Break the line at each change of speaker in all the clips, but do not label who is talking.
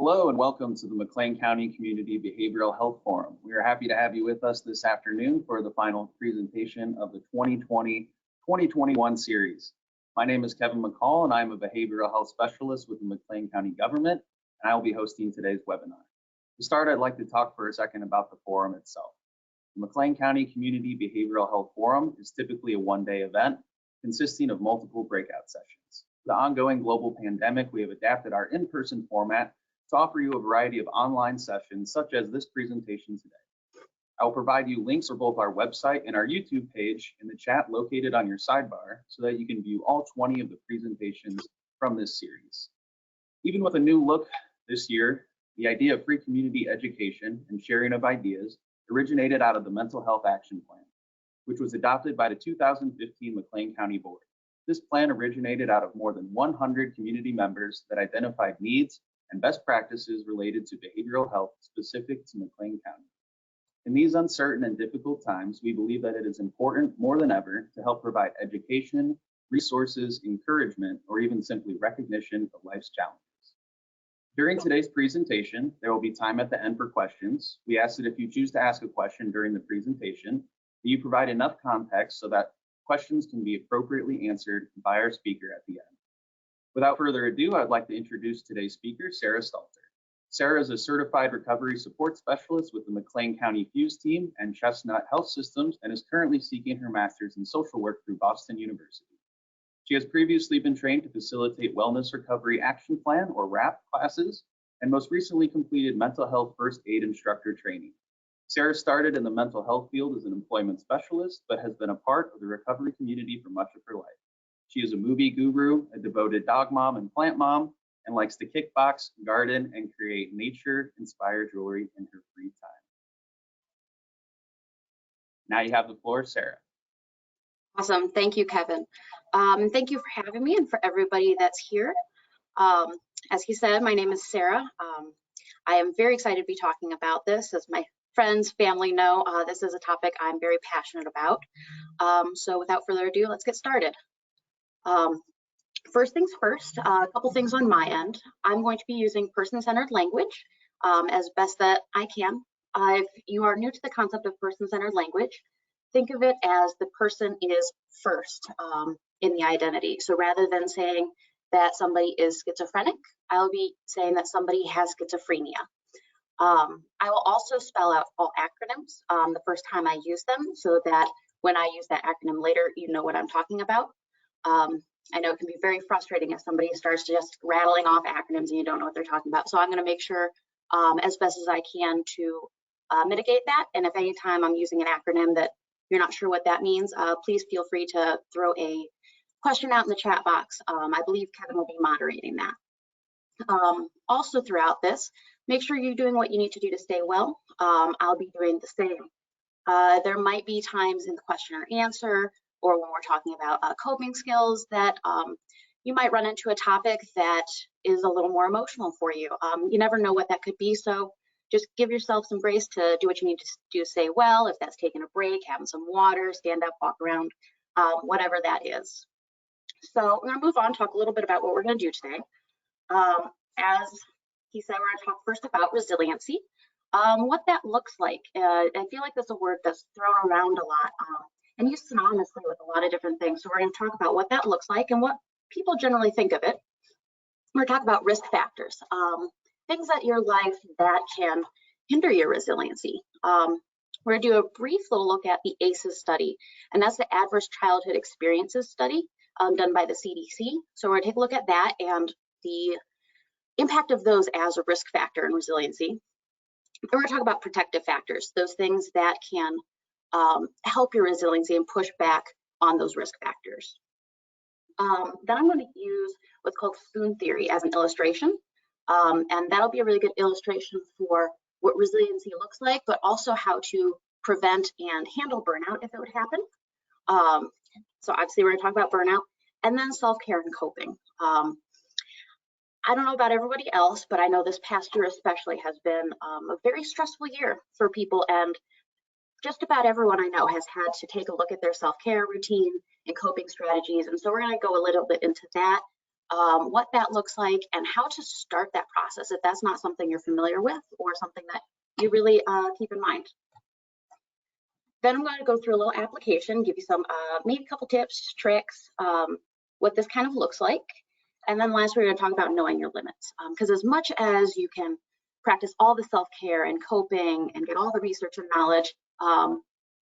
Hello and welcome to the McLean County Community Behavioral Health Forum. We are happy to have you with us this afternoon for the final presentation of the 2020-2021 series. My name is Kevin McCall and I'm a behavioral health specialist with the McLean County government, and I will be hosting today's webinar. To start, I'd like to talk for a second about the forum itself. The McLean County Community Behavioral Health Forum is typically a one-day event consisting of multiple breakout sessions. For the ongoing global pandemic, we have adapted our in-person format to offer you a variety of online sessions such as this presentation today. I will provide you links for both our website and our YouTube page in the chat located on your sidebar so that you can view all 20 of the presentations from this series. Even with a new look this year, the idea of free community education and sharing of ideas originated out of the Mental Health Action Plan, which was adopted by the 2015 McLean County Board. This plan originated out of more than 100 community members that identified needs and best practices related to behavioral health specific to McLean County. In these uncertain and difficult times, we believe that it is important more than ever to help provide education, resources, encouragement, or even simply recognition of life's challenges. During today's presentation, there will be time at the end for questions. We ask that if you choose to ask a question during the presentation, that you provide enough context so that questions can be appropriately answered by our speaker at the end. Without further ado, I'd like to introduce today's speaker, Sarah Stalter. Sarah is a certified recovery support specialist with the McLean County Fuse team and Chestnut Health Systems and is currently seeking her master's in social work through Boston University. She has previously been trained to facilitate Wellness Recovery Action Plan, or WRAP, classes, and most recently completed mental health first aid instructor training. Sarah started in the mental health field as an employment specialist, but has been a part of the recovery community for much of her life. She is a movie guru, a devoted dog mom and plant mom, and likes to kickbox, garden, and create nature-inspired jewelry in her free time. Now you have the floor, Sarah.
Awesome. Thank you, Kevin. Thank you for having me and for everybody that's here. As he said, my name is Sarah. I am very excited to be talking about this. As my friends, family know, this is a topic I'm very passionate about. So without further ado, let's get started. First things first, a couple things on my end. I'm going to be using person-centered language as best that I can. If you are new to the concept of person-centered language, think of it as the person is first in the identity. So rather than saying that somebody is schizophrenic, I'll be saying that somebody has schizophrenia. I will also spell out all acronyms the first time I use them so that when I use that acronym later, you know what I'm talking about. I know it can be very frustrating if somebody starts just rattling off acronyms and you don't know what they're talking about. So I'm going to make sure as best as I can to mitigate that. And if any time I'm using an acronym that you're not sure what that means, please feel free to throw a question out in the chat box. I believe Kevin will be moderating that. Also throughout this, make sure you're doing what you need to do to stay well. I'll be doing the same. There might be times in the question or answer or when we're talking about coping skills that you might run into a topic that is a little more emotional for you. You never know what that could be, so just give yourself some grace to do what you need to do to stay well. If that's taking a break, having some water, stand up, walk around, whatever that is. So we're going to move on, talk a little bit about what we're going to do today. As he said, we're going to talk first about resiliency, what that looks like. I feel like that's a word that's thrown around a lot and used synonymously with a lot of different things. So we're going to talk about what that looks like and what people generally think of it. We're going to talk about risk factors, things that your life that can hinder your resiliency. We're going to do a brief little look at the ACEs study, and that's the Adverse Childhood Experiences study done by the CDC. So we're going to take a look at that and the impact of those as a risk factor in resiliency. And we're going to talk about protective factors, those things that can help your resiliency and push back on those risk factors. Then I'm going to use what's called spoon theory as an illustration. And that'll be a really good illustration for what resiliency looks like, but also how to prevent and handle burnout if it would happen. So obviously we're going to talk about burnout and then self-care and coping. I don't know about everybody else, but I know this past year especially has been a very stressful year for people, and just about everyone I know has had to take a look at their self-care routine and coping strategies. And so we're going to go a little bit into that what that looks like, and how to start that process if that's not something you're familiar with or something that you really keep in mind. Then I'm going to go through a little application, give you some, maybe a couple tips, tricks, what this kind of looks like. And then last, we're going to talk about knowing your limits. Because as much as you can practice all the self-care and coping and get all the research and knowledge,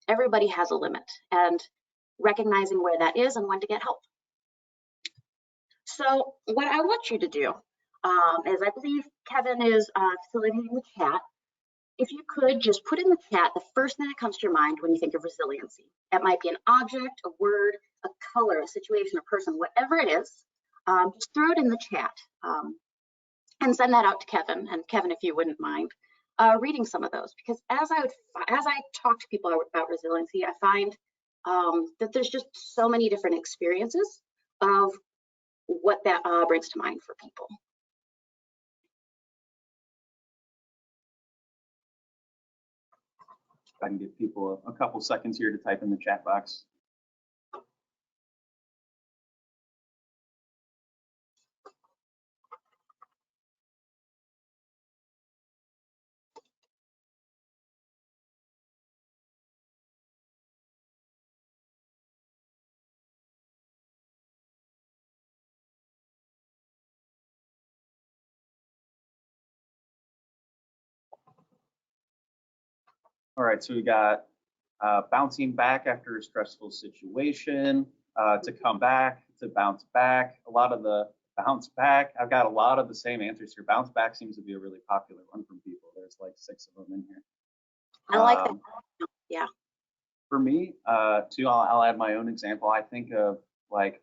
everybody has a limit, and recognizing where that is and when to get help. So what I want you to do is, I believe Kevin is facilitating the chat. If you could just put in the chat the first thing that comes to your mind when you think of resiliency. It might be an object, a word, a color, a situation, a person, whatever it is. Just throw it in the chat and send that out to Kevin. And Kevin, if you wouldn't mind reading some of those, because as I talk to people about resiliency, I find that there's just so many different experiences of what that brings to mind for people.
I can give people a couple seconds here to type in the chat box. All right, so we got bouncing back after a stressful situation, to come back, to bounce back. A lot of the bounce back, I've got a lot of the same answers here. Bounce back seems to be a really popular one from people. There's like 6 of them in here.
I like that. Yeah.
For me, too, I'll add my own example. I think of like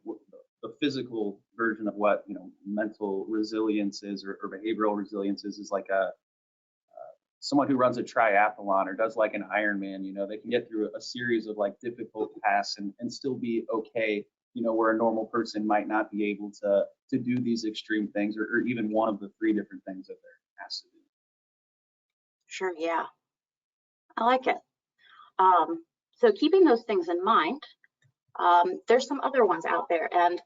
the physical version of what, you know, mental resilience is, or behavioral resilience is like someone who runs a triathlon or does like an Ironman. You know, they can get through a series of like difficult tasks and still be okay, you know, where a normal person might not be able to do these extreme things, or even one of the 3 different things that they're asked to do.
Sure, yeah. I like it. So keeping those things in mind, there's some other ones out there. And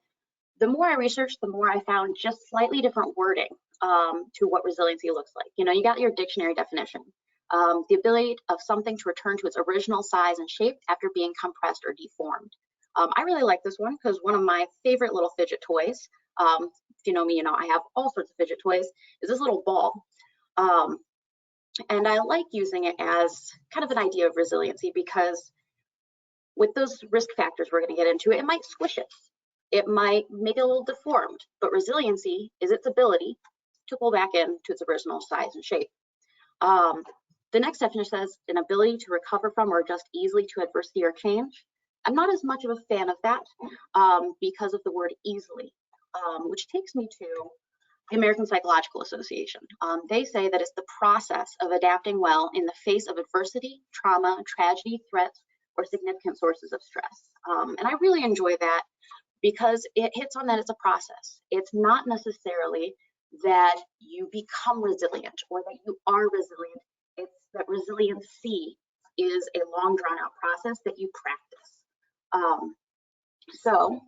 the more I researched, the more I found just slightly different wording to what resiliency looks like. You know, you got your dictionary definition, the ability of something to return to its original size and shape after being compressed or deformed. I really like this one because one of my favorite little fidget toys, if you know me, you know I have all sorts of fidget toys, is this little ball. And I like using it as kind of an idea of resiliency, because with those risk factors we're going to get into, it might squish it. It might make it a little deformed, but resiliency is its ability to pull back into its original size and shape. The next definition says an ability to recover from or adjust easily to adversity or change. I'm not as much of a fan of that because of the word easily, which takes me to the American Psychological Association. They say that it's the process of adapting well in the face of adversity, trauma, tragedy, threats, or significant sources of stress. And I really enjoy that because it hits on that it's a process. It's not necessarily that you become resilient or that you are resilient. It's that resiliency is a long drawn out process that you practice. So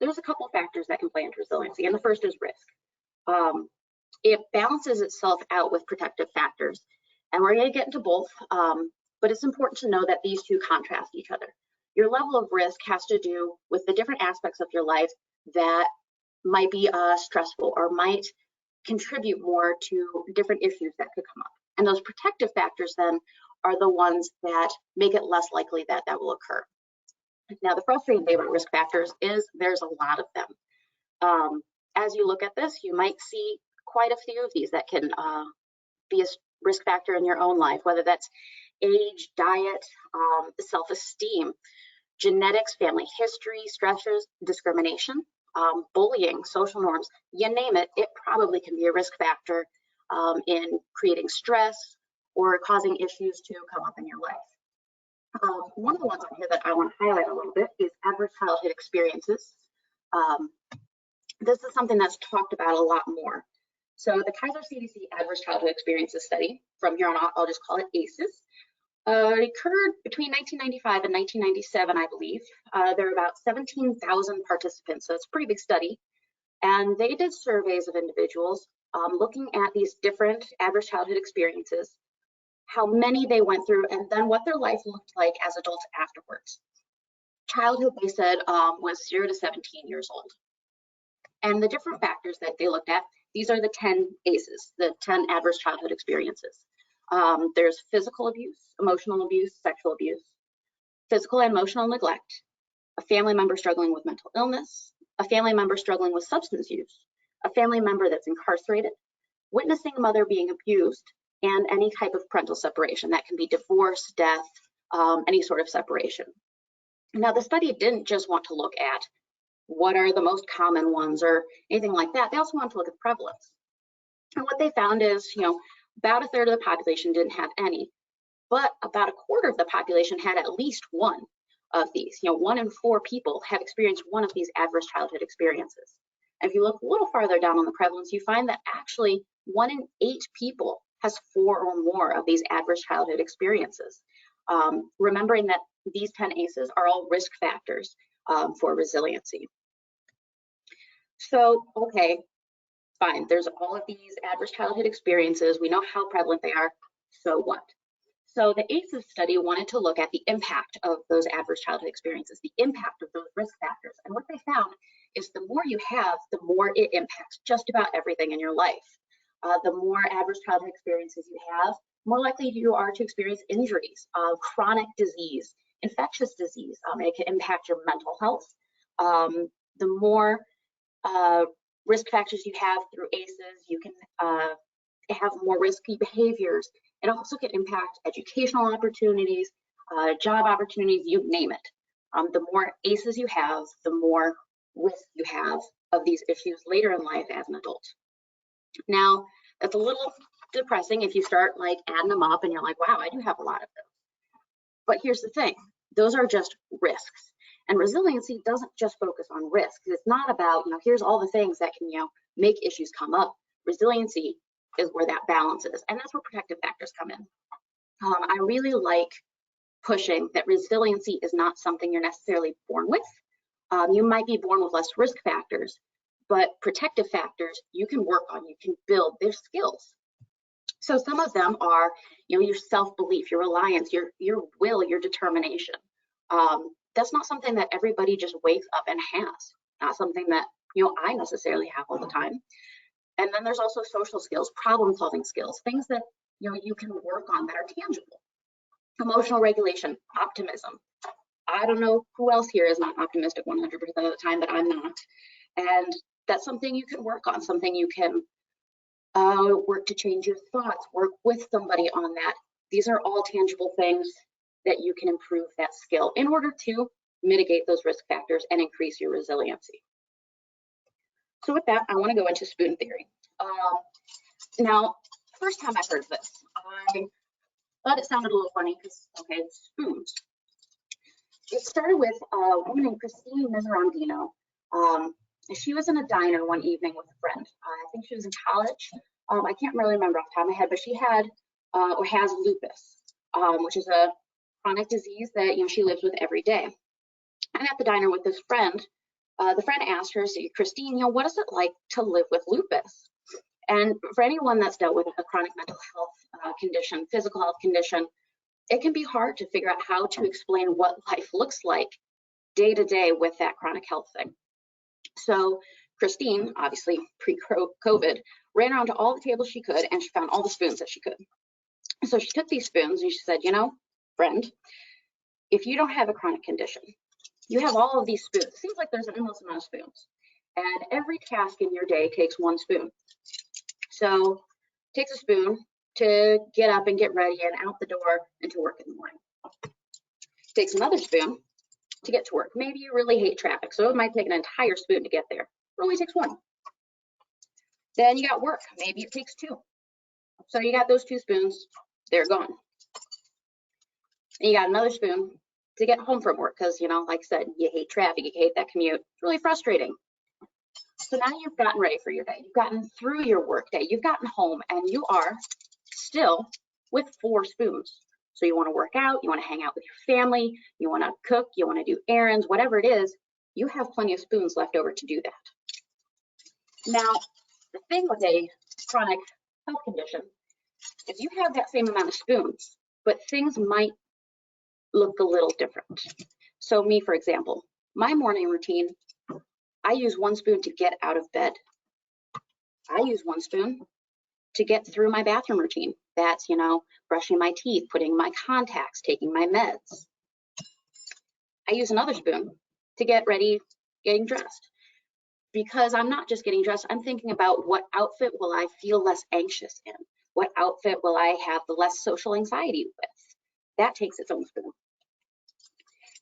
there's a couple factors that can play into resiliency, and the first is risk. It balances itself out with protective factors, and we're going to get into both, but it's important to know that these two contrast each other. Your level of risk has to do with the different aspects of your life that might be stressful or might contribute more to different issues that could come up. And those protective factors then are the ones that make it less likely that that will occur. Now, the frustrating thing about risk factors is there's a lot of them. As you look at this, you might see quite a few of these that can be a risk factor in your own life, whether that's age, diet, self-esteem, genetics, family history, stressors, discrimination, bullying, social norms, you name it, it probably can be a risk factor in creating stress or causing issues to come up in your life. One of the ones on here that I want to highlight a little bit is adverse childhood experiences. This is something that's talked about a lot more. So the Kaiser CDC Adverse Childhood Experiences Study, from here on out, I'll just call it ACEs, it occurred between 1995 and 1997, I believe. There are about 17,000 participants, so it's a pretty big study. And they did surveys of individuals looking at these different adverse childhood experiences, how many they went through, and then what their life looked like as adults afterwards. Childhood, they said, was 0 to 17 years old. And the different factors that they looked at, these are the 10 ACEs, the 10 adverse childhood experiences. There's physical abuse, emotional abuse, sexual abuse, physical and emotional neglect, a family member struggling with mental illness, a family member struggling with substance use, a family member that's incarcerated, witnessing a mother being abused, and any type of parental separation. That can be divorce, death, any sort of separation. Now, the study didn't just want to look at what are the most common ones or anything like that. They also wanted to look at prevalence. And what they found is, about a third of the population didn't have any, but about a quarter of the population had at least one of these. 1 in 4 people have experienced one of these adverse childhood experiences. And if you look a little farther down on the prevalence, you find that actually 1 in 8 people has 4 or more of these adverse childhood experiences. Remembering that these 10 ACEs are all risk factors for resiliency. So, okay, fine, there's all of these adverse childhood experiences. We know how prevalent they are, so what? So the ACEs study wanted to look at the impact of those adverse childhood experiences, the impact of those risk factors. And what they found is the more you have, the more it impacts just about everything in your life. The more adverse childhood experiences you have, more likely you are to experience injuries, chronic disease, infectious disease. It can impact your mental health. The more risk factors you have through ACEs, you can have more risky behaviors. It also can impact educational opportunities, job opportunities, you name it. The more ACEs you have, the more risk you have of these issues later in life as an adult. Now, that's a little depressing if you start adding them up and you're like, wow, I do have a lot of those. But here's the thing, those are just risks. And resiliency doesn't just focus on risks. It's not about, here's all the things that can, make issues come up. Resiliency is where that balance is. And that's where protective factors come in. I really like pushing that resiliency is not something you're necessarily born with. You might be born with less risk factors, but protective factors you can work on, you can build their skills. So some of them are, your self-belief, your reliance, your will, your determination. That's not something that everybody just wakes up and has. Not something that, I necessarily have all the time. And then there's also social skills, problem-solving skills, things that, you can work on that are tangible. Emotional regulation, optimism. I don't know who else here is not optimistic 100% of the time, but I'm not. And that's something you can work on, something you can work to change your thoughts, work with somebody on that. These are all tangible things that you can improve that skill in order to mitigate those risk factors and increase your resiliency. So with that, I want to go into spoon theory. Now, first time I heard this, I thought it sounded a little funny because, okay, spoons. It started with a woman named Christine Miserandino. She was in a diner one evening with a friend. I think she was in college. I can't really remember off the top of my head, but she had or has lupus, which is a chronic disease that she lives with every day. And at the diner with this friend, the friend asked her, Christine, what is it like to live with lupus? And for anyone that's dealt with a chronic mental health condition, physical health condition, it can be hard to figure out how to explain what life looks like day to day with that chronic health thing. So Christine, obviously pre-COVID, ran around to all the tables she could and she found all the spoons that she could. So she took these spoons and she said, friend, if you don't have a chronic condition, you have all of these spoons. It seems like there's an endless amount of spoons. And every task in your day takes one spoon. So it takes a spoon to get up and get ready and out the door and to work in the morning. It takes another spoon to get to work. Maybe you really hate traffic, so it might take an entire spoon to get there. It only takes one. Then you got work. Maybe it takes 2. So you got those 2 spoons, they're gone. And you got another spoon to get home from work because, like I said, you hate traffic, you hate that commute. It's really frustrating. So now you've gotten ready for your day. You've gotten through your work day. You've gotten home and you are still with 4 spoons. So you want to work out, you want to hang out with your family, you want to cook, you want to do errands, whatever it is, you have plenty of spoons left over to do that. Now, the thing with a chronic health condition is you have that same amount of spoons, but things might look a little different. So me, for example, my morning routine, I use 1 spoon to get out of bed. I use 1 spoon to get through my bathroom routine. That's, you know, brushing my teeth, putting my contacts, taking my meds. I use another spoon to get ready, getting dressed. Because I'm not just getting dressed, I'm thinking about what outfit will I feel less anxious in? What outfit will I have the less social anxiety with? That takes its own spoon.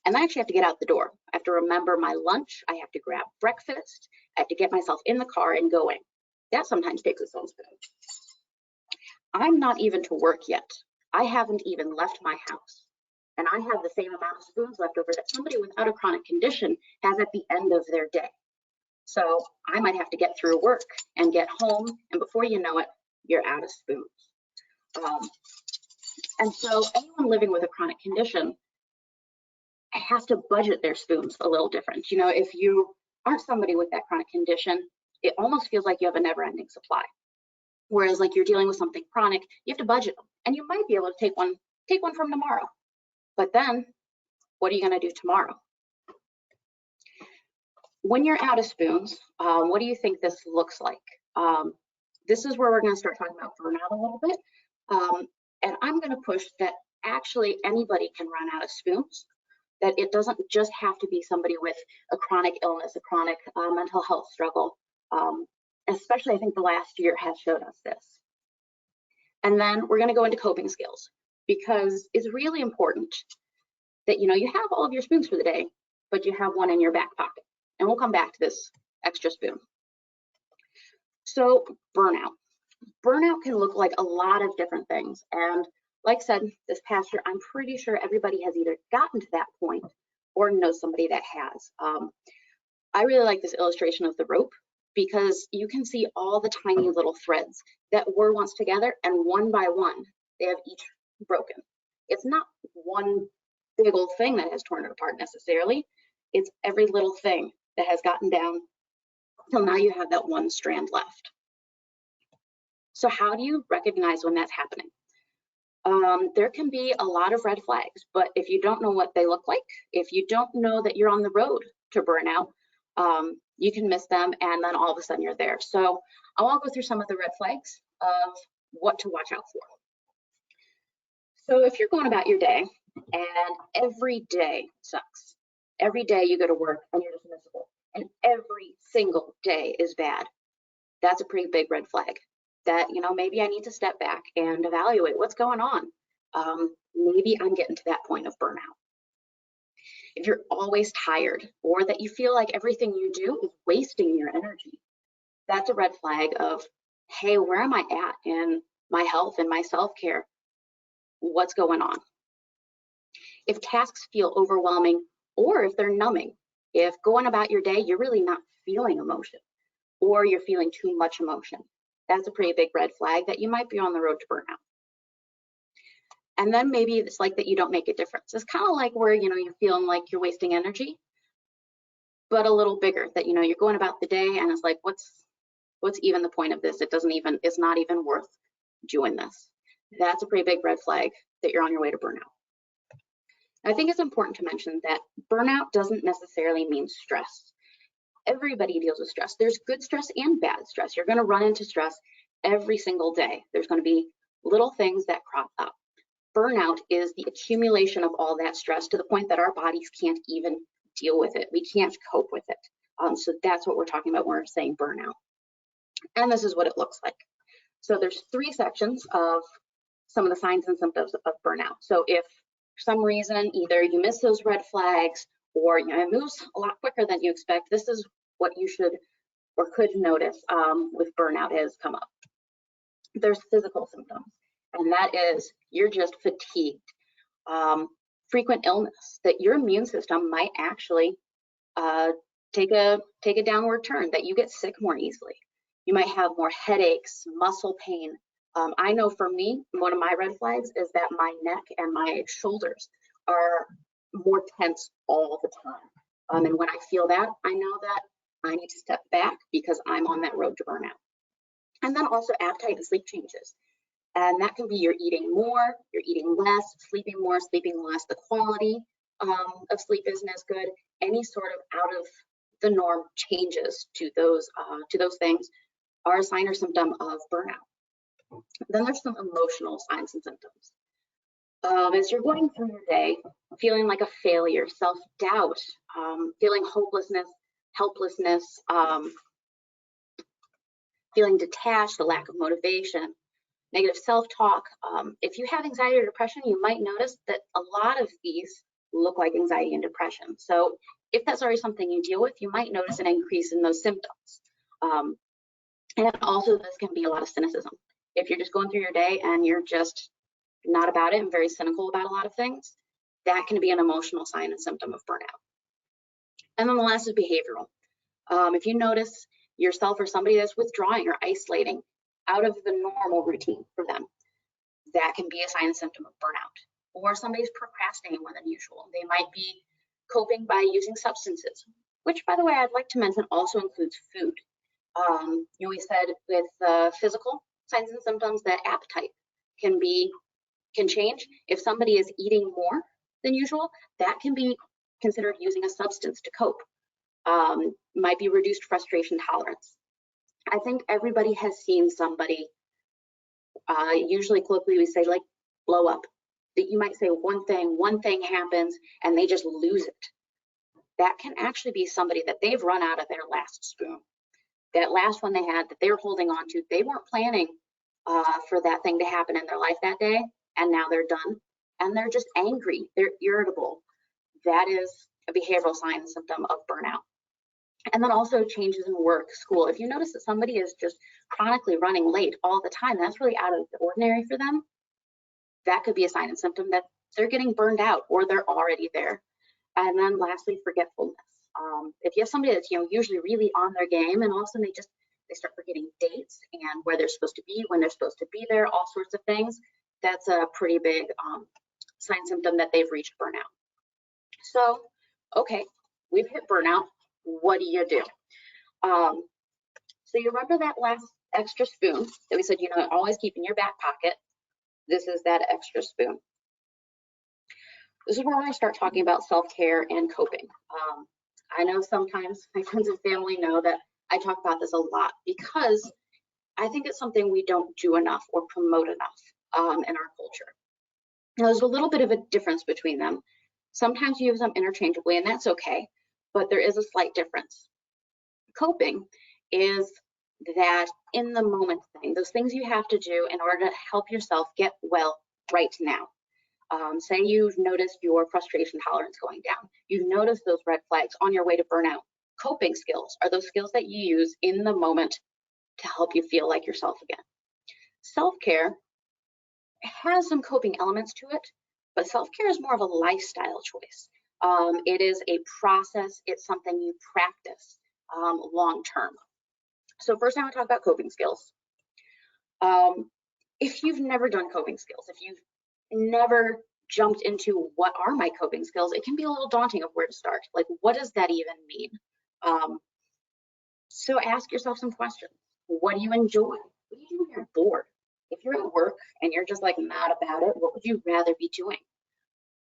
And I actually have to get out the door. I have to remember my lunch. I have to grab breakfast. I have to get myself in the car and going. That sometimes takes its own spoon. I'm not even to work yet. I haven't even left my house. And I have the same amount of spoons left over that somebody without a chronic condition has at the end of their day. So I might have to get through work and get home, and before you know it, you're out of spoons. And so anyone living with a chronic condition has to budget their spoons a little different. You know, if you aren't somebody with that chronic condition, it almost feels like you have a never-ending supply. Whereas like you're dealing with something chronic, you have to budget them, and you might be able to take one from tomorrow. But then what are you going to do tomorrow? When you're out of spoons, what do you think this looks like? This is where we're going to start talking about burnout a little bit. And I'm going to push that actually anybody can run out of spoons, that it doesn't just have to be somebody with a chronic illness, a chronic mental health struggle. Especially I think the last year has showed us this. And then we're going to go into coping skills, because it's really important that, you know, you have all of your spoons for the day, but you have one in your back pocket. And we'll come back to this extra spoon. So burnout. Burnout can look like a lot of different things. And like I said, this past year, I'm pretty sure everybody has either gotten to that point or knows somebody that has. I really like this illustration of the rope, because you can see all the tiny little threads that were once together, and one by one, they have each broken. It's not one big old thing that has torn it apart necessarily. It's every little thing that has gotten down till now you have that one strand left. So how do you recognize when that's happening? There can be a lot of red flags, but if you don't know what they look like, if you don't know that you're on the road to burnout, you can miss them, and then all of a sudden you're there. So I'll go through some of the red flags of what to watch out for. So if you're going about your day and every day sucks, every day you go to work and you're just miserable, and every single day is bad, that's a pretty big red flag that, you know, maybe I need to step back and evaluate what's going on. Maybe I'm getting to that point of burnout. If you're always tired, or that you feel like everything you do is wasting your energy, that's a red flag of, hey, where am I at in my health and my self-care? What's going on? If tasks feel overwhelming, or if they're numbing, if going about your day, you're really not feeling emotion, or you're feeling too much emotion, that's a pretty big red flag that you might be on the road to burnout. And then maybe it's like that you don't make a difference. It's kind of like where, you know, you're feeling like you're wasting energy, but a little bigger, that, you know, you're going about the day and it's like, what's even the point of this? It's not even worth doing this. That's a pretty big red flag that you're on your way to burnout. I think it's important to mention that burnout doesn't necessarily mean stress. Everybody deals with stress. There's good stress and bad stress. You're going to run into stress every single day. There's going to be little things that crop up. Burnout is the accumulation of all that stress to the point that our bodies can't even deal with it. We can't cope with it. So that's what we're talking about when we're saying burnout. And this is what it looks like. So there's 3 sections of some of the signs and symptoms of burnout. So if for some reason either you miss those red flags, or, you know, it moves a lot quicker than you expect, this is what you should or could notice with burnout has come up. There's physical symptoms, and that is you're just fatigued. Frequent illness, that your immune system might actually take a downward turn, that you get sick more easily. You might have more headaches, muscle pain. I know for me, one of my red flags is that my neck and my shoulders are more tense all the time. And when I feel that, I know that I need to step back because I'm on that road to burnout. And then also appetite and sleep changes. And that can be you're eating more, you're eating less, sleeping more, sleeping less. The quality of sleep isn't as good. Any sort of out of the norm changes to those things are a sign or symptom of burnout. Then there's some emotional signs and symptoms. As you're going through your day, feeling like a failure, self-doubt, feeling hopelessness, helplessness, feeling detached, the lack of motivation, negative self-talk. If you have anxiety or depression, you might notice that a lot of these look like anxiety and depression. So if that's already something you deal with, you might notice an increase in those symptoms. And also this can be a lot of cynicism. If you're just going through your day and you're just not about it and very cynical about a lot of things, that can be an emotional sign and symptom of burnout. And then the last is behavioral. If you notice yourself or somebody that's withdrawing or isolating out of the normal routine for them, that can be a sign and symptom of burnout. Or somebody's procrastinating more than usual. They might be coping by using substances, which, by the way, I'd like to mention also includes food. We said with physical signs and symptoms that appetite can change. If somebody is eating more than usual, that can be considered using a substance to cope. Might be reduced frustration tolerance. I think everybody has seen somebody, usually colloquially we say like blow up. That you might say one thing happens and they just lose it. That can actually be somebody that they've run out of their last spoon. That last one they had that they were holding on to, they weren't planning for that thing to happen in their life that day, and now they're done. And they're just angry, they're irritable. That is a behavioral sign and symptom of burnout. And then also changes in work, school. If you notice that somebody is just chronically running late all the time, that's really out of the ordinary for them. That could be a sign and symptom that they're getting burned out or they're already there. And then lastly, forgetfulness. If you have somebody that's usually really on their game and all of a sudden they start forgetting dates and where they're supposed to be, when they're supposed to be there, all sorts of things, that's a pretty big sign symptom that they've reached burnout. So, okay, we've hit burnout. What do you do? So you remember that last extra spoon that we said, always keep in your back pocket. This is that extra spoon. This is where I start talking about self-care and coping. I know sometimes my friends and family know that I talk about this a lot because I think it's something we don't do enough or promote enough in our culture. Now, there's a little bit of a difference between them. Sometimes you use them interchangeably, and that's okay, but there is a slight difference. Coping is that in the moment thing, those things you have to do in order to help yourself get well right now. Say you've noticed your frustration tolerance going down. You've noticed those red flags on your way to burnout. Coping skills are those skills that you use in the moment to help you feel like yourself again. Self-care has some coping elements to it, but self-care is more of a lifestyle choice. It is a process. It's something you practice long-term. So first I want to talk about coping skills. If you've never done coping skills, if you've never jumped into what are my coping skills, it can be a little daunting of where to start. Like, what does that even mean? So ask yourself some questions. What do you enjoy? What do you do when you're bored? If you're at work and you're just like mad about it, what would you rather be doing?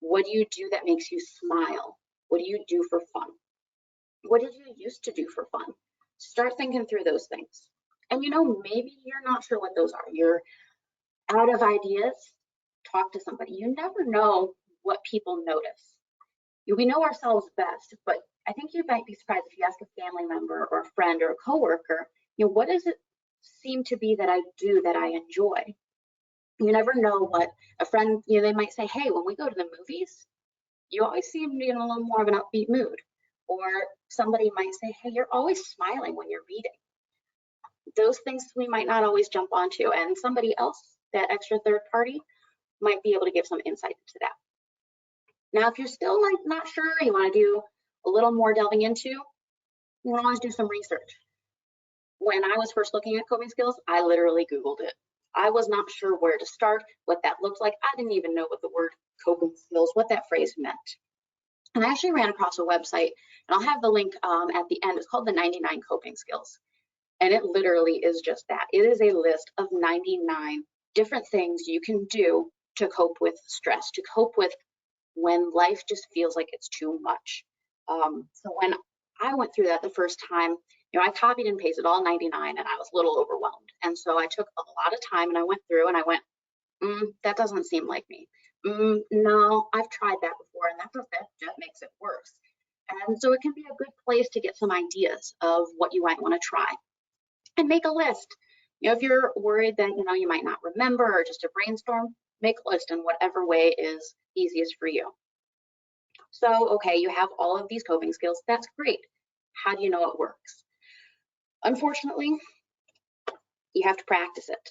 What do you do that makes you smile? What do you do for fun? What did you used to do for fun? Start thinking through those things. And maybe you're not sure what those are. You're out of ideas. Talk to somebody. You never know what people notice. We know ourselves best, but I think you might be surprised if you ask a family member or a friend or a coworker, what does it seem to be that I do that I enjoy? You never know what a friend, they might say, hey, when we go to the movies, you always seem to be in a little more of an upbeat mood. Or somebody might say, hey, you're always smiling when you're reading. Those things we might not always jump onto, and somebody else, that extra third party, might be able to give some insight into that. Now, if you're still not sure, you want to do a little more delving into, you want to always do some research. When I was first looking at coping skills, I literally Googled it. I was not sure where to start, what that looked like. I didn't even know what the word coping skills, what that phrase meant. And I actually ran across a website, and I'll have the link at the end. It's called the 99 Coping Skills. And it literally is just that. It is a list of 99 different things you can do to cope with stress, to cope with when life just feels like it's too much. So when I went through that the first time, I copied and pasted all 99 and I was a little overwhelmed. And so I took a lot of time and I went through and I went, that doesn't seem like me. No, I've tried that before and that makes it worse. And so it can be a good place to get some ideas of what you might want to try. And make a list. If you're worried that you might not remember or just a brainstorm, make a list in whatever way is easiest for you. So, okay, you have all of these coping skills. That's great. How do you know it works? Unfortunately, you have to practice it.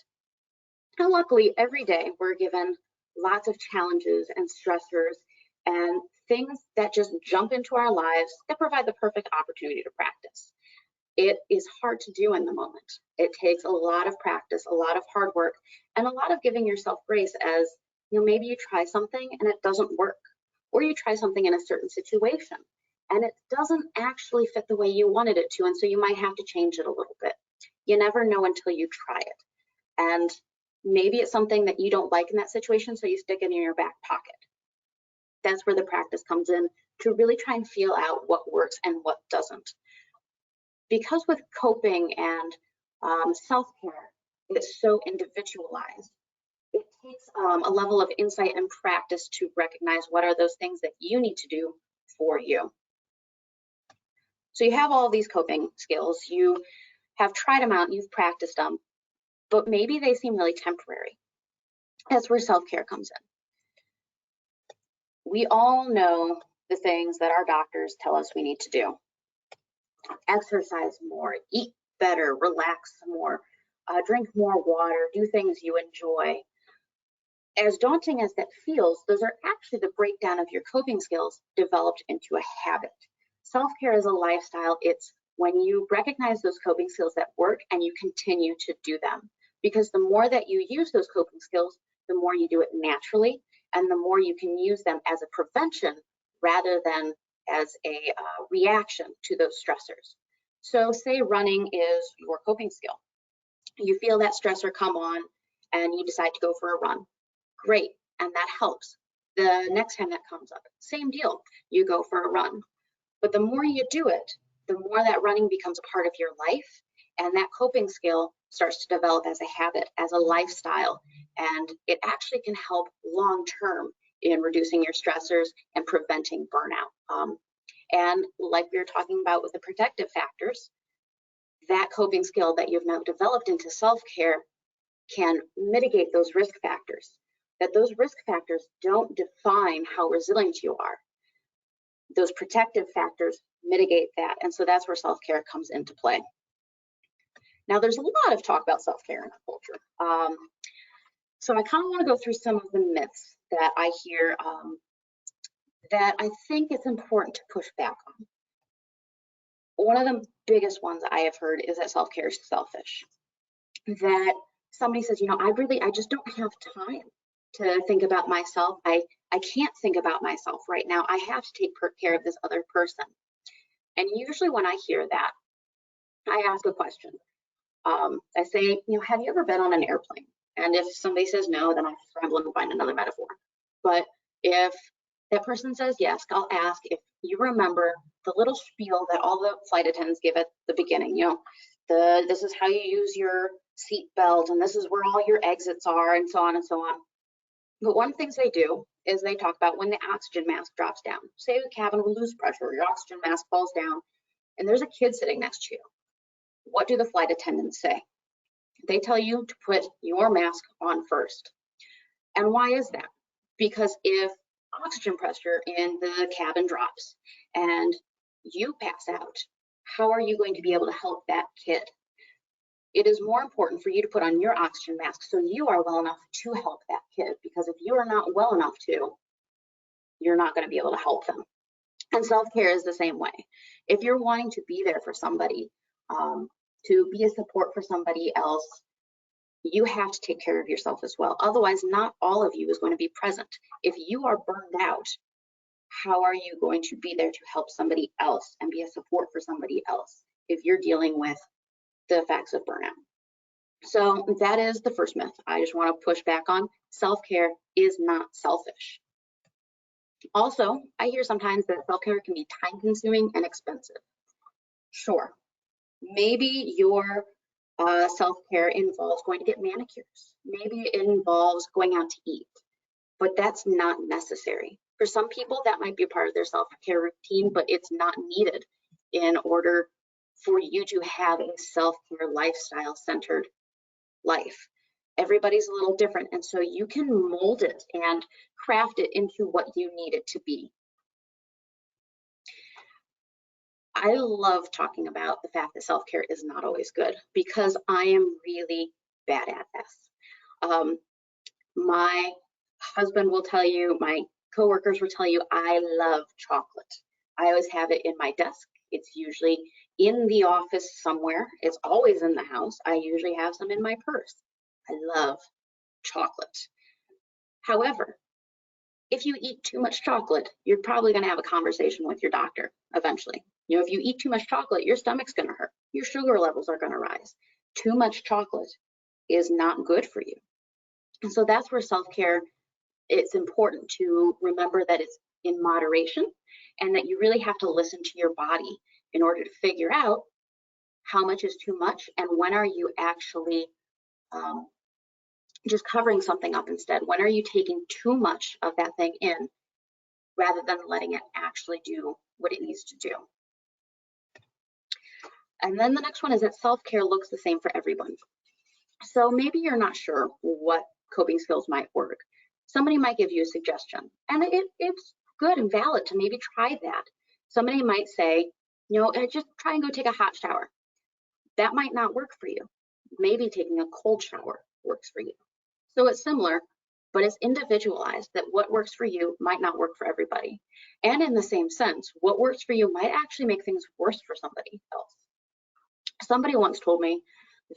And luckily, every day we're given lots of challenges and stressors and things that just jump into our lives that provide the perfect opportunity to practice. It is hard to do in the moment. It takes a lot of practice, a lot of hard work, and a lot of giving yourself grace as, maybe you try something and it doesn't work, or you try something in a certain situation and it doesn't actually fit the way you wanted it to, and so you might have to change it a little bit. You never know until you try it. And maybe it's something that you don't like in that situation, so you stick it in your back pocket. That's where the practice comes in, to really try and feel out what works and what doesn't. Because with coping and self-care, it's so individualized, it takes a level of insight and practice to recognize what are those things that you need to do for you. So you have all of these coping skills, you have tried them out, you've practiced them, but maybe they seem really temporary. That's where self-care comes in. We all know the things that our doctors tell us we need to do. Exercise more, eat better, relax more, drink more water, do things you enjoy. As daunting as that feels, those are actually the breakdown of your coping skills developed into a habit. Self-care is a lifestyle. It's when you recognize those coping skills that work and you continue to do them. Because the more that you use those coping skills, the more you do it naturally, and the more you can use them as a prevention rather than as a reaction to those stressors. So say running is your coping skill. You feel that stressor come on and you decide to go for a run. Great, and that helps. The next time that comes up, same deal, you go for a run. But the more you do it, the more that running becomes a part of your life, and that coping skill starts to develop as a habit, as a lifestyle, and it actually can help long-term in reducing your stressors and preventing burnout. And like we were talking about with the protective factors, that coping skill that you've now developed into self-care can mitigate those risk factors. That those risk factors don't define how resilient you are. Those protective factors mitigate that, and so that's where self-care comes into play. Now, there's a lot of talk about self-care in our culture. So I kind of want to go through some of the myths that I hear that I think it's important to push back on. One of the biggest ones I have heard is that self-care is selfish. That somebody says, I just don't have time to think about myself. I can't think about myself right now. I have to take care of this other person. And usually when I hear that, I ask a question. I say, have you ever been on an airplane? And if somebody says no, then I scramble and find another metaphor. But if that person says yes, I'll ask if you remember the little spiel that all the flight attendants give at the beginning. This is how you use your seat belt, and this is where all your exits are, and so on and so on. But one of the things they do is they talk about when the oxygen mask drops down. Say the cabin will lose pressure, your oxygen mask falls down, and there's a kid sitting next to you. What do the flight attendants say? They tell you to put your mask on first. And why is that? Because if oxygen pressure in the cabin drops and you pass out, how are you going to be able to help that kid? It is more important for you to put on your oxygen mask so you are well enough to help that kid, because if you are not well enough to, you're not going to be able to help them. And self-care is the same way. If you're wanting to be there for somebody, to be a support for somebody else, you have to take care of yourself as well. Otherwise, not all of you is going to be present. If you are burned out, how are you going to be there to help somebody else and be a support for somebody else if you're dealing with the effects of burnout? So that is the first myth I just want to push back on. Self-care is not selfish. Also, I hear sometimes that self-care can be time-consuming and expensive. Sure, maybe your self-care involves going to get manicures. Maybe it involves going out to eat, but that's not necessary. For some people, that might be a part of their self-care routine, but it's not needed in order for you to have a self-care lifestyle-centered life. Everybody's a little different, and so you can mold it and craft it into what you need it to be. I love talking about the fact that self-care is not always good because I am really bad at this. My husband will tell you, my coworkers will tell you, I love chocolate. I always have it in my desk. It's usually in the office somewhere. It's always in the house. I usually have some in my purse. I love chocolate. However, if you eat too much chocolate, you're probably going to have a conversation with your doctor eventually. You know, if you eat too much chocolate, your stomach's going to hurt. Your sugar levels are going to rise. Too much chocolate is not good for you. And so that's where self-care, it's important to remember that it's in moderation and that you really have to listen to your body in order to figure out how much is too much and when are you actually just covering something up instead. When are you taking too much of that thing in rather than letting it actually do what it needs to do? And then the next one is that self-care looks the same for everyone. So maybe you're not sure what coping skills might work. Somebody might give you a suggestion, and it's good and valid to maybe try that. Somebody might say, you know, just try and go take a hot shower. That might not work for you. Maybe taking a cold shower works for you. So it's similar, but it's individualized, that what works for you might not work for everybody. And in the same sense, what works for you might actually make things worse for somebody else. Somebody once told me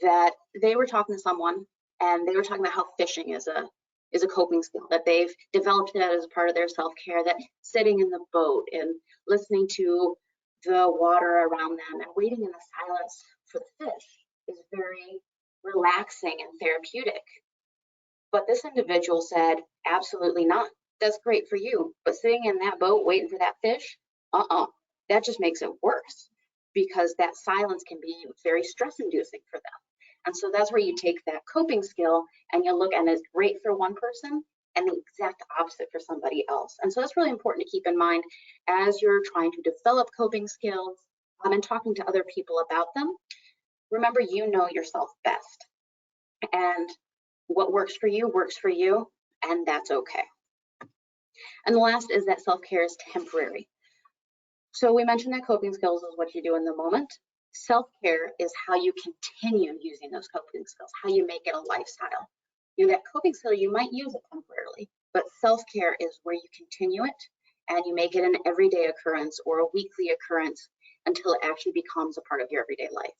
that they were talking to someone and they were talking about how fishing is a coping skill, that they've developed that as part of their self-care, that sitting in the boat and listening to the water around them and waiting in the silence for the fish is very relaxing and therapeutic. But this individual said, absolutely not. That's great for you, but sitting in that boat waiting for that fish, that just makes it worse, because that silence can be very stress-inducing for them. And so that's where you take that coping skill and you look, and it's great for one person and the exact opposite for somebody else. And so that's really important to keep in mind as you're trying to develop coping skills and talking to other people about them. Remember, you know yourself best. And what works for you, and that's okay. And the last is that self-care is temporary. So we mentioned that coping skills is what you do in the moment. Self-care is how you continue using those coping skills, how you make it a lifestyle. You know, that coping skill, you might use it temporarily, but self-care is where you continue it and you make it an everyday occurrence or a weekly occurrence until it actually becomes a part of your everyday life.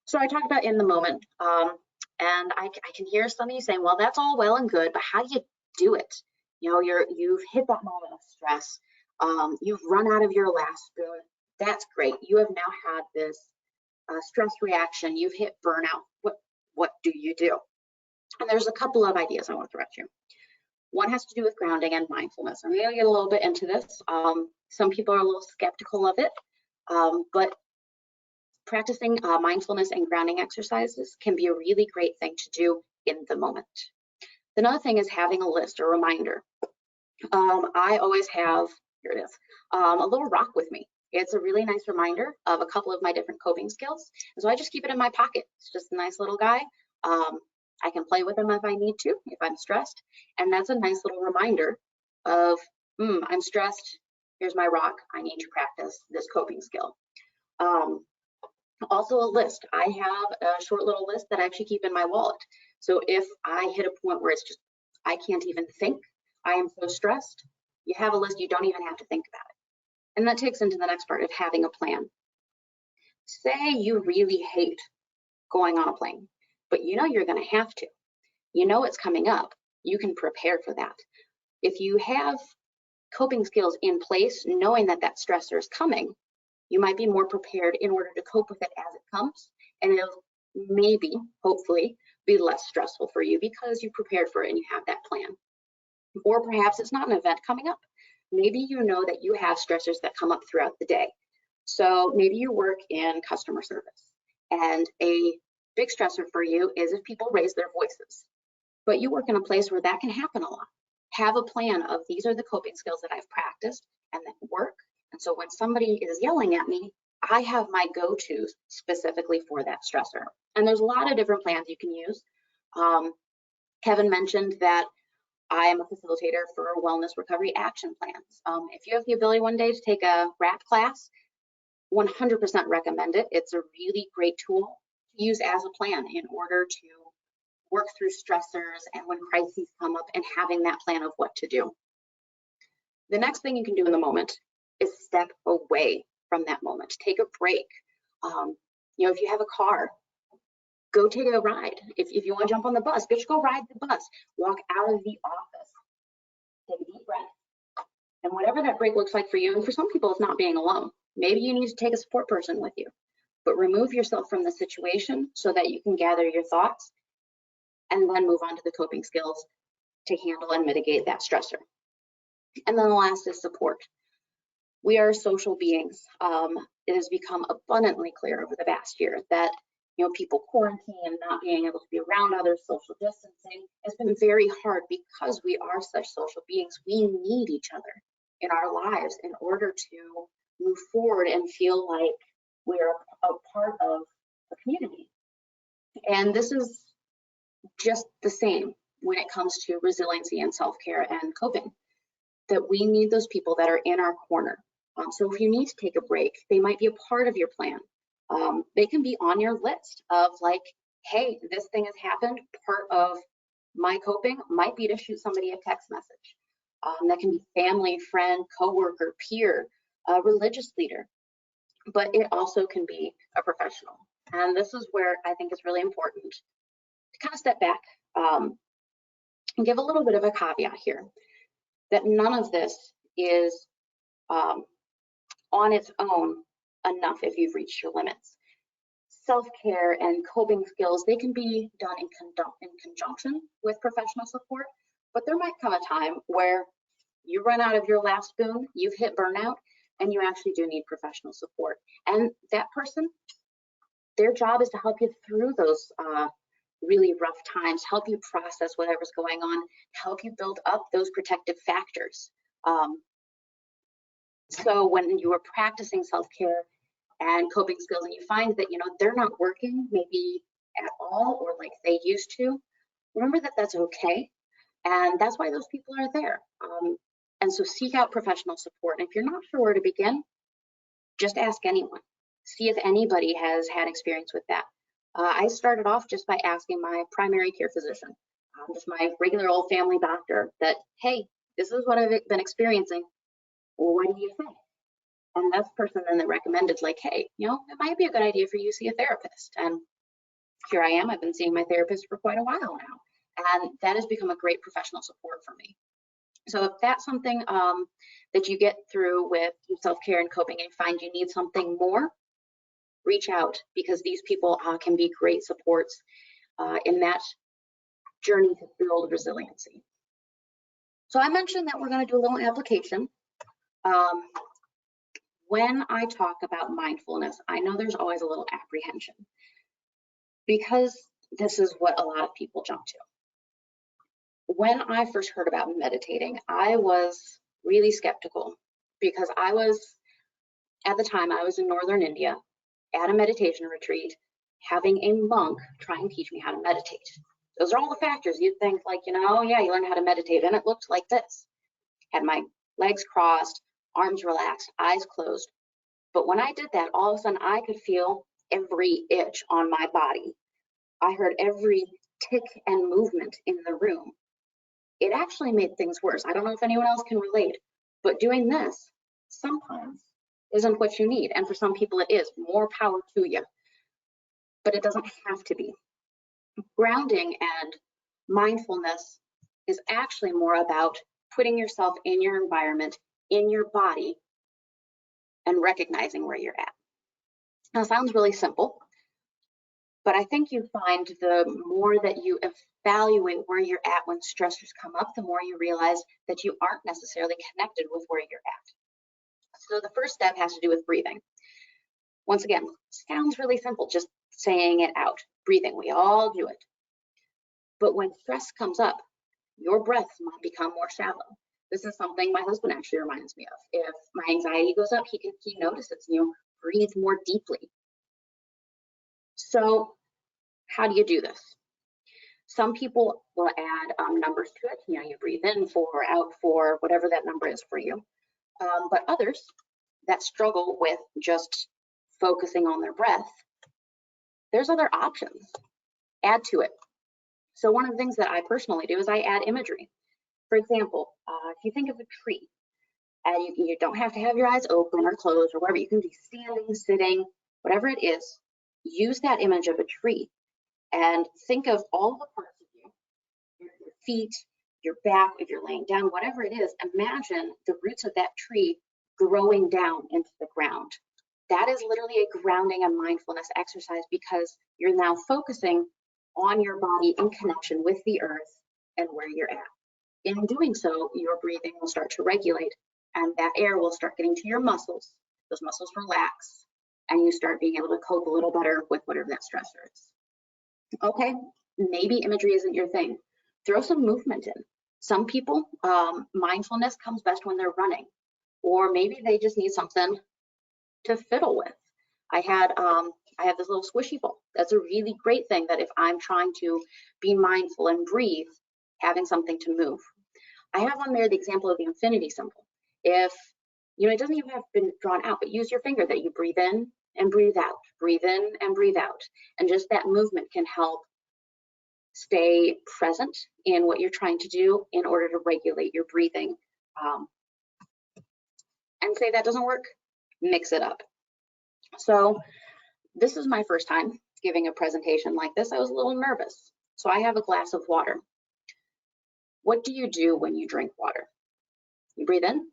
So I talked about in the moment, and I can hear some of you saying, well, that's all well and good, but how do you do it? You know, you've hit that moment of stress. You've run out of your last spoon. That's great. You have now had this stress reaction. You've hit burnout. What do you do? And there's a couple of ideas I want to throw at you. One has to do with grounding and mindfulness. I'm going to get a little bit into this. Some people are a little skeptical of it, but practicing mindfulness and grounding exercises can be a really great thing to do in the moment. Another thing is having a list or reminder. I always have, here it is, a little rock with me. It's a really nice reminder of a couple of my different coping skills. And so I just keep it in my pocket. It's just a nice little guy. I can play with them if I need to, if I'm stressed. And that's a nice little reminder of, I'm stressed. Here's my rock. I need to practice this coping skill. Also a list. I have a short little list that I actually keep in my wallet. So if I hit a point where it's just, I can't even think, I am so stressed, you have a list, you don't even have to think about it. And that takes into the next part of having a plan. Say you really hate going on a plane, but you know you're going to have to. You know it's coming up. You can prepare for that. If you have coping skills in place, knowing that that stressor is coming, you might be more prepared in order to cope with it as it comes, and it'll maybe, hopefully, be less stressful for you because you prepared for it and you have that plan. Or perhaps it's not an event coming up. Maybe you know that you have stressors that come up throughout the day. So maybe you work in customer service, and a big stressor for you is if people raise their voices. But you work in a place where that can happen a lot. Have a plan of, these are the coping skills that I've practiced and that work. And so when somebody is yelling at me, I have my go-tos specifically for that stressor. And there's a lot of different plans you can use. Kevin mentioned that I am a facilitator for wellness recovery action plans. If you have the ability one day to take a RAP class, 100% recommend it. It's a really great tool to use as a plan in order to work through stressors and when crises come up, and having that plan of what to do. The next thing you can do in the moment is step away from that moment. Take a break. If you have a car, go take a ride. If you want to jump on the bus, just go ride the bus. Walk out of the office. Take a deep breath. And whatever that break looks like for you, and for some people, it's not being alone. Maybe you need to take a support person with you, but remove yourself from the situation so that you can gather your thoughts and then move on to the coping skills to handle and mitigate that stressor. And then the last is support. We are social beings. It has become abundantly clear over the past year that people quarantine, not being able to be around others, social distancing has been very hard because we are such social beings. We need each other in our lives in order to move forward and feel like we're a part of a community. And this is just the same when it comes to resiliency and self-care and coping, that we need those people that are in our corner. So if you need to take a break, they might be a part of your plan. They can be on your list of like, hey, this thing has happened. Part of my coping might be to shoot somebody a text message. That can be family, friend, coworker, peer, religious leader, but it also can be a professional. And this is where I think it's really important to kind of step back and give a little bit of a caveat here, that none of this is on its own enough if you've reached your limits. Self-care and coping skills, they can be done in conjunction with professional support, but there might come a time where you run out of your last spoon, you've hit burnout, and you actually do need professional support. And that person, their job is to help you through those really rough times, help you process whatever's going on, help you build up those protective factors. So when you are practicing self-care and coping skills and you find that they're not working maybe at all or like they used to, remember that that's okay, and that's why those people are there. And so seek out professional support. And if you're not sure where to begin, just ask anyone. See if anybody has had experience with that. I started off just by asking my primary care physician, just my regular old family doctor, that, hey, this is what I've been experiencing. Well, what do you think? And that person then recommended, like, hey, it might be a good idea for you to see a therapist. And here I am. I've been seeing my therapist for quite a while now. And that has become a great professional support for me. So if that's something that you get through with self-care and coping and find you need something more, reach out, because these people can be great supports in that journey to build resiliency. So I mentioned that we're going to do a little application. When I talk about mindfulness, I know there's always a little apprehension because this is what a lot of people jump to. When I first heard about meditating, I was really skeptical because at the time, I was in northern India at a meditation retreat, having a monk try and teach me how to meditate. Those are all the factors you'd think, like, yeah, you learn how to meditate, and it looked like this. Had my legs crossed, arms relaxed, eyes closed. But when I did that, all of a sudden I could feel every itch on my body. I heard every tick and movement in the room. It actually made things worse. I don't know if anyone else can relate, but doing this sometimes isn't what you need. And for some people it is. More power to you. But it doesn't have to be. Grounding and mindfulness is actually more about putting yourself in your environment, in your body, and recognizing where you're at. Now, it sounds really simple, but I think you find the more that you evaluate where you're at when stressors come up, the more you realize that you aren't necessarily connected with where you're at. So the first step has to do with breathing. Once again, sounds really simple, just saying it out. Breathing, we all do it. But when stress comes up, your breath might become more shallow. This is something my husband actually reminds me of. If my anxiety goes up, he notices, breathe more deeply. So how do you do this? Some people will add numbers to it. You breathe in 4, out 4, whatever that number is for you. But others that struggle with just focusing on their breath, there's other options. Add to it. So one of the things that I personally do is I add imagery. For example, if you think of a tree, and you don't have to have your eyes open or closed or whatever, you can be standing, sitting, whatever it is, use that image of a tree and think of all the parts of you, your feet, your back, if you're laying down, whatever it is, imagine the roots of that tree growing down into the ground. That is literally a grounding and mindfulness exercise because you're now focusing on your body in connection with the earth and where you're at. In doing so, your breathing will start to regulate and that air will start getting to your muscles. Those muscles relax and you start being able to cope a little better with whatever that stressor is. Okay, maybe imagery isn't your thing. Throw some movement in. Some people, mindfulness comes best when they're running, or maybe they just need something to fiddle with. I have this little squishy ball. That's a really great thing that if I'm trying to be mindful and breathe, having something to move. I have on there the example of the infinity symbol. If, it doesn't even have been drawn out, but use your finger that you breathe in and breathe out, breathe in and breathe out. And just that movement can help stay present in what you're trying to do in order to regulate your breathing. And say that doesn't work, mix it up. So this is my first time giving a presentation like this. I was a little nervous. So I have a glass of water. What do you do when you drink water? You breathe in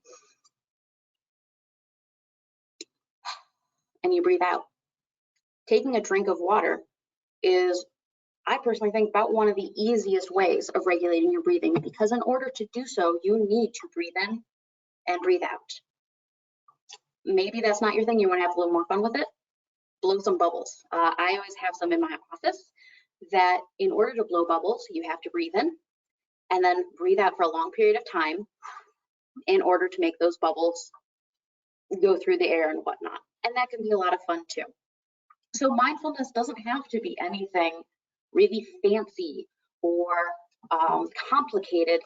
and you breathe out. Taking a drink of water is, I personally think, about one of the easiest ways of regulating your breathing, because in order to do so, you need to breathe in and breathe out. Maybe that's not your thing. You want to have a little more fun with it. Blow some bubbles. I always have some in my office that in order to blow bubbles, you have to breathe in and then breathe out for a long period of time in order to make those bubbles go through the air and whatnot. And that can be a lot of fun too. So mindfulness doesn't have to be anything really fancy or complicated.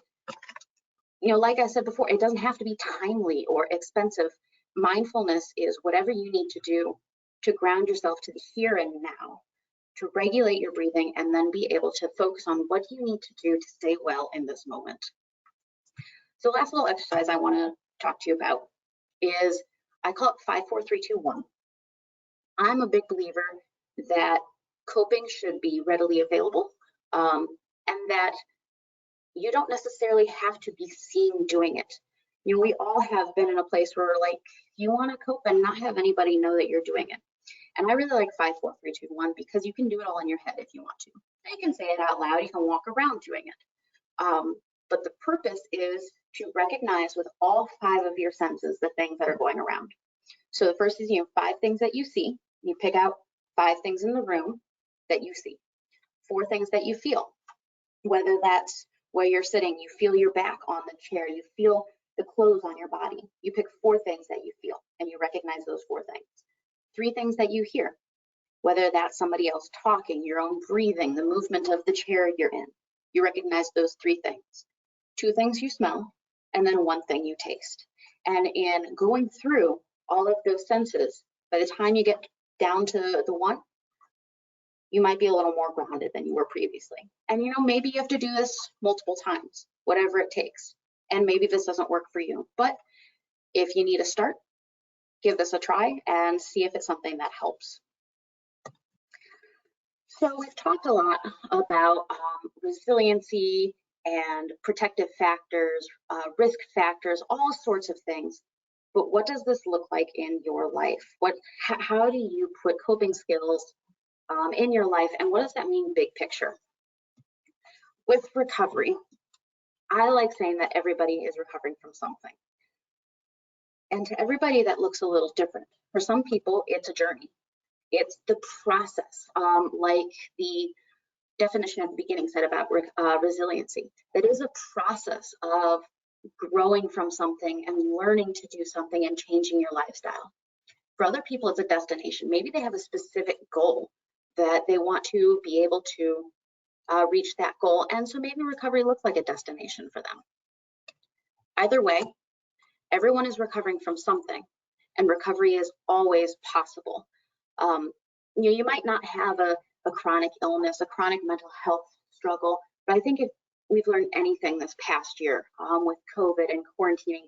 Like I said before, it doesn't have to be timely or expensive. Mindfulness is whatever you need to do to ground yourself to the here and now, to regulate your breathing, and then be able to focus on what you need to do to stay well in this moment. So last little exercise I want to talk to you about is, I call it 5, 4, 3, 2, 1. I'm a big believer that coping should be readily available, and that you don't necessarily have to be seen doing it. We all have been in a place where we're like, you want to cope and not have anybody know that you're doing it. And I really like 5, 4, 3, 2, 1 because you can do it all in your head if you want to. You can say it out loud, you can walk around doing it. But the purpose is to recognize with all 5 of your senses the things that are going around. So the first is, 5 things that you see. You pick out 5 things in the room that you see. 4 things that you feel, whether that's where you're sitting, you feel your back on the chair, you feel the clothes on your body. You pick 4 things that you feel and you recognize those 4 things. 3 things that you hear, whether that's somebody else talking, your own breathing, the movement of the chair you're in. You recognize those 3 things. 2 things you smell, and then 1 thing you taste. And in going through all of those senses, by the time you get down to the 1, you might be a little more grounded than you were previously. And maybe you have to do this multiple times, whatever it takes. And maybe this doesn't work for you, but if you need a start, give this a try and see if it's something that helps. So we've talked a lot about resiliency and protective factors, risk factors, all sorts of things. But what does this look like in your life? How do you put coping skills in your life, and what does that mean big picture? With recovery, I like saying that everybody is recovering from something. And to everybody, that looks a little different. For some people, it's a journey. It's the process, like the definition at the beginning said about resiliency. It is a process of growing from something and learning to do something and changing your lifestyle. For other people, it's a destination. Maybe they have a specific goal that they want to be able to reach that goal. And so maybe recovery looks like a destination for them. Either way, everyone is recovering from something, and recovery is always possible. You might not have a chronic illness, a chronic mental health struggle, but I think if we've learned anything this past year with COVID and quarantining,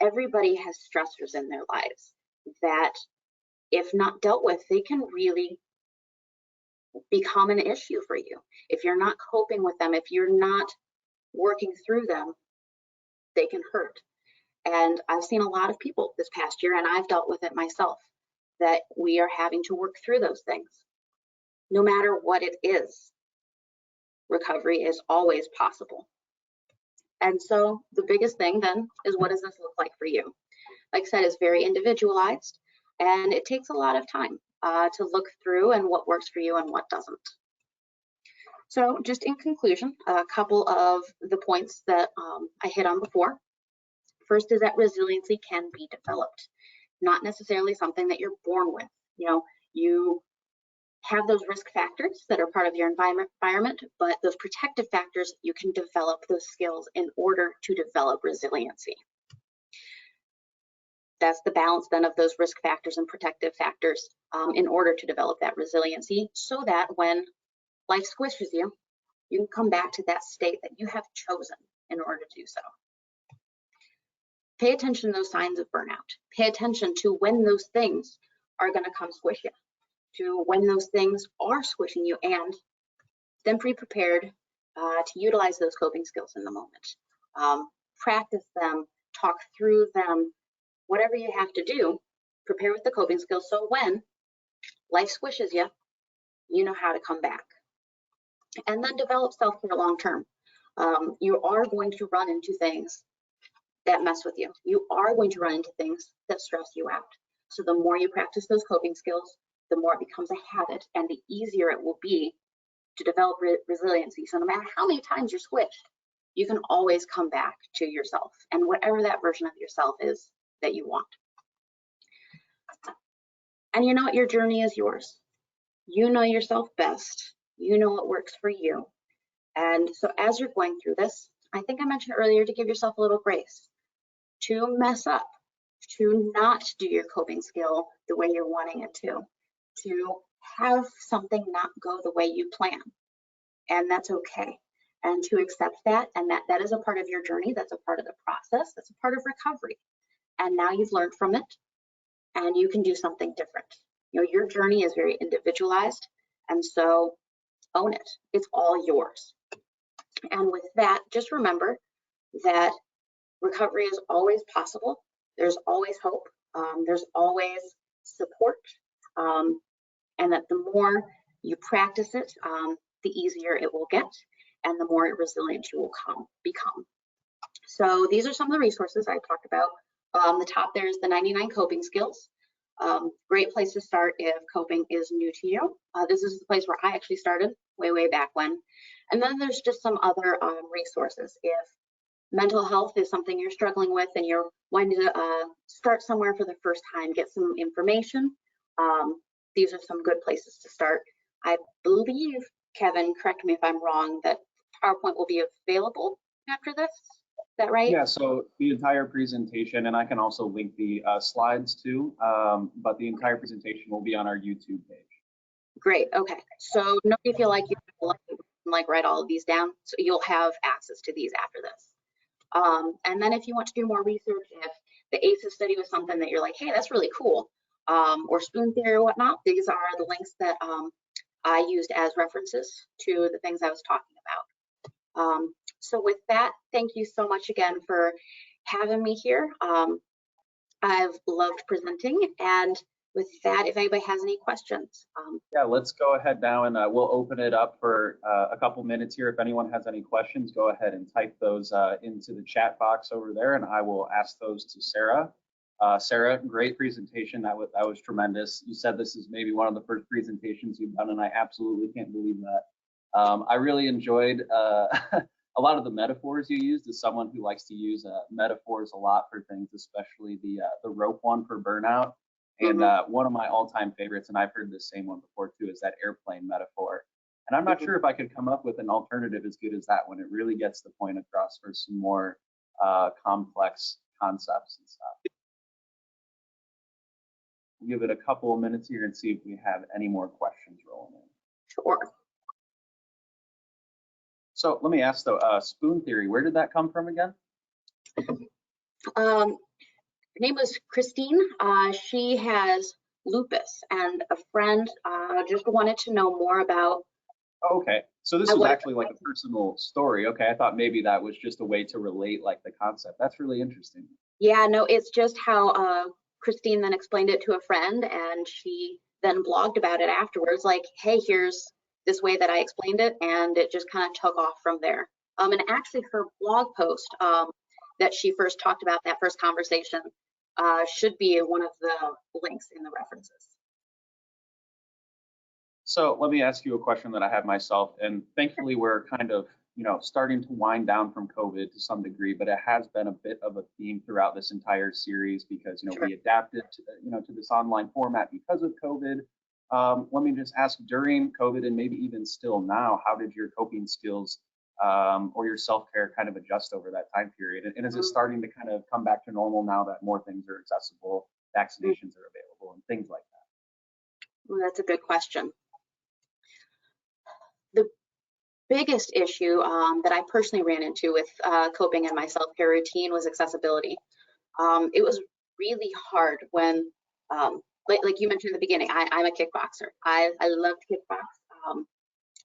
everybody has stressors in their lives that, if not dealt with, they can really become an issue for you. If you're not coping with them, if you're not working through them, they can hurt. And I've seen a lot of people this past year, and I've dealt with it myself, that we are having to work through those things. No matter what it is, recovery is always possible. And so the biggest thing then is, what does this look like for you? Like I said, it's very individualized, and it takes a lot of time to look through and what works for you and what doesn't. So just in conclusion, a couple of the points that I hit on before. First is that resiliency can be developed, not necessarily something that you're born with. You have those risk factors that are part of your environment, but those protective factors, you can develop those skills in order to develop resiliency. That's the balance then of those risk factors and protective factors in order to develop that resiliency, so that when life squishes you, you can come back to that state that you have chosen in order to do so. Pay attention to those signs of burnout. Pay attention to when those things are going to come squish you, to when those things are squishing you, and then be prepared to utilize those coping skills in the moment. Practice them, talk through them, whatever you have to do, prepare with the coping skills, so when life squishes you, you know how to come back. And then develop self-care long-term. You are going to run into things that mess with you. You are going to run into things that stress you out. So the more you practice those coping skills, the more it becomes a habit, and the easier it will be to develop resiliency. So no matter how many times you're squished, you can always come back to yourself and whatever that version of yourself is that you want. And you know what? Your journey is yours. You know yourself best. You know what works for you. And so as you're going through this, I think I mentioned earlier to give yourself a little grace, to mess up, to not do your coping skill the way you're wanting it to have something not go the way you plan. And that's okay. And to accept that, and that is a part of your journey, that's a part of the process, that's a part of recovery. And now you've learned from it, and you can do something different. Your journey is very individualized, and so own it. It's all yours. And with that, just remember that recovery is always possible. There's always hope. There's always support. And that the more you practice it, the easier it will get, and the more resilient you will become. So these are some of the resources I talked about. On the top, there's the 99 coping skills. Great place to start if coping is new to you. This is the place where I actually started way back when. And then there's just some other resources. If mental health is something you're struggling with and you're wanting to start somewhere for the first time, get some information, these are some good places to start. I believe, Kevin, correct me if I'm wrong, that PowerPoint will be available after this. Is that right?
Yeah, so the entire presentation, and I can also link the slides too, but the entire presentation will be on our YouTube page.
Great, okay. So nobody feel like you like write all of these down, so you'll have access to these after this. And then if you want to do more research, if the ACEs study was something that you're like, hey, that's really cool, or spoon theory or whatnot, these are the links that I used as references to the things I was talking about. So with that, thank you so much again for having me here. I've loved presenting, and with that, if anybody has any questions.
Yeah, let's go ahead now and we'll open it up for a couple minutes here. If anyone has any questions, go ahead and type those into the chat box over there, and I will ask those to Sarah. Sarah, great presentation. That was tremendous. You said this is maybe one of the first presentations you've done, and I absolutely can't believe that. I really enjoyed a lot of the metaphors you used. As someone who likes to use metaphors a lot for things, especially the rope one for burnout. And one of my all-time favorites, and I've heard the same one before too, is that airplane metaphor. And I'm not sure if I could come up with an alternative as good as that one. It really gets the point across for some more complex concepts and stuff. We'll give it a couple of minutes here and see if we have any more questions rolling in.
Sure.
So let me ask though, spoon theory, where did that come from again?
Her name was Christine. She has lupus, and a friend just wanted to know more about.
Okay, so this was actually like a personal story. Okay, I thought maybe that was just a way to relate like the concept. That's really interesting.
Yeah, no, it's just how Christine then explained it to a friend, and she then blogged about it afterwards, like, hey, here's this way that I explained it, and it just kind of took off from there. And actually her blog post that she first talked about, that first conversation, should be one of the links in the references.
So let me ask you a question that I have myself, and thankfully we're kind of, starting to wind down from COVID to some degree, but it has been a bit of a theme throughout this entire series because,
Sure.
we adapted to this online format because of COVID. Let me just ask, during COVID and maybe even still now, how did your coping skills or your self-care kind of adjust over that time period? And is it starting to kind of come back to normal now that more things are accessible, vaccinations are available, and things like that?
Well, that's a good question. The biggest issue that I personally ran into with coping in my self-care routine was accessibility. It was really hard when, like you mentioned in the beginning, I'm a kickboxer. I love to kickbox.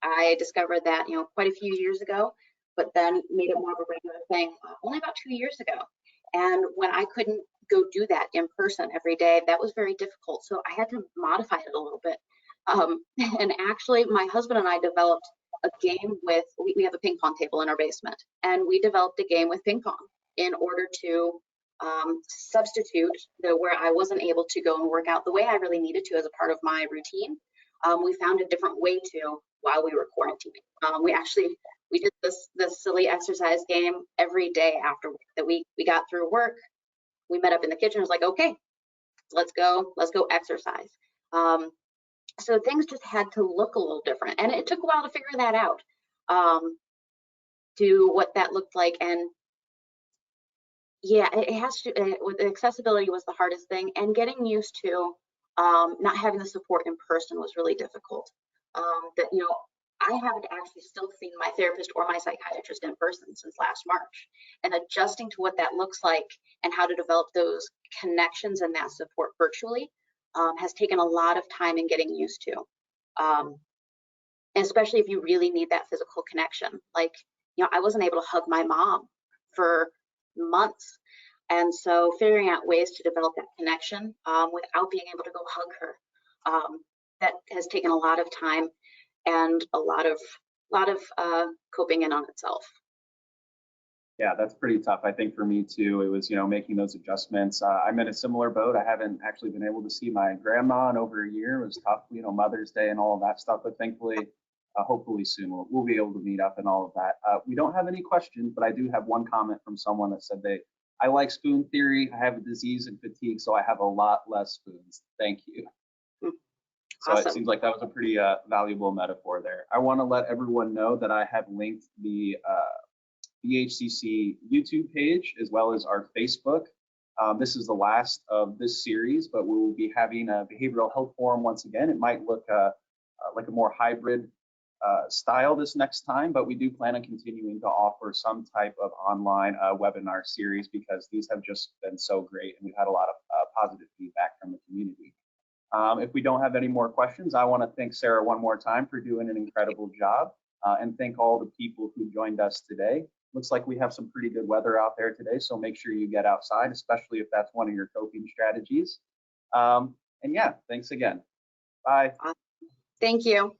I discovered that, quite a few years ago, but then made it more of a regular thing only about 2 years ago. And when I couldn't go do that in person every day, that was very difficult. So I had to modify it a little bit. And actually, my husband and I developed a game with, we have a ping pong table in our basement, and we developed a game with ping pong in order to substitute where I wasn't able to go and work out the way I really needed to as a part of my routine. We found a different way to while we were quarantining. We did this silly exercise game every day after that we got through work. We met up in the kitchen. It was like, okay, let's go exercise. So things just had to look a little different, and it took a while to figure that out, to what that looked like. And yeah, it has to. With accessibility was the hardest thing, and getting used to not having the support in person was really difficult. I haven't actually still seen my therapist or my psychiatrist in person since last March, and adjusting to what that looks like and how to develop those connections and that support virtually has taken a lot of time in getting used to, especially if you really need that physical connection. Like, I wasn't able to hug my mom for months, and so figuring out ways to develop that connection without being able to go hug her, that has taken a lot of time and a lot of coping in on itself.
Yeah, that's pretty tough. I think for me too, it was, making those adjustments. I'm in a similar boat. I haven't actually been able to see my grandma in over a year. It was tough, Mother's Day and all of that stuff. But thankfully, hopefully soon we'll be able to meet up and all of that. We don't have any questions, but I do have one comment from someone that said I like spoon theory. I have a disease and fatigue, so I have a lot less spoons. Thank you. So
Awesome.
It seems like that was a pretty valuable metaphor there. I want to let everyone know that I have linked the BHCC YouTube page as well as our Facebook. This is the last of this series, but we will be having a behavioral health forum once again. It might look like a more hybrid style this next time, but we do plan on continuing to offer some type of online webinar series because these have just been so great and we've had a lot of positive feedback from the community. If we don't have any more questions, I want to thank Sarah one more time for doing an incredible job. and thank all the people who joined us today. Looks like we have some pretty good weather out there today, so make sure you get outside, especially if that's one of your coping strategies. And yeah, thanks again. Bye.
Thank you.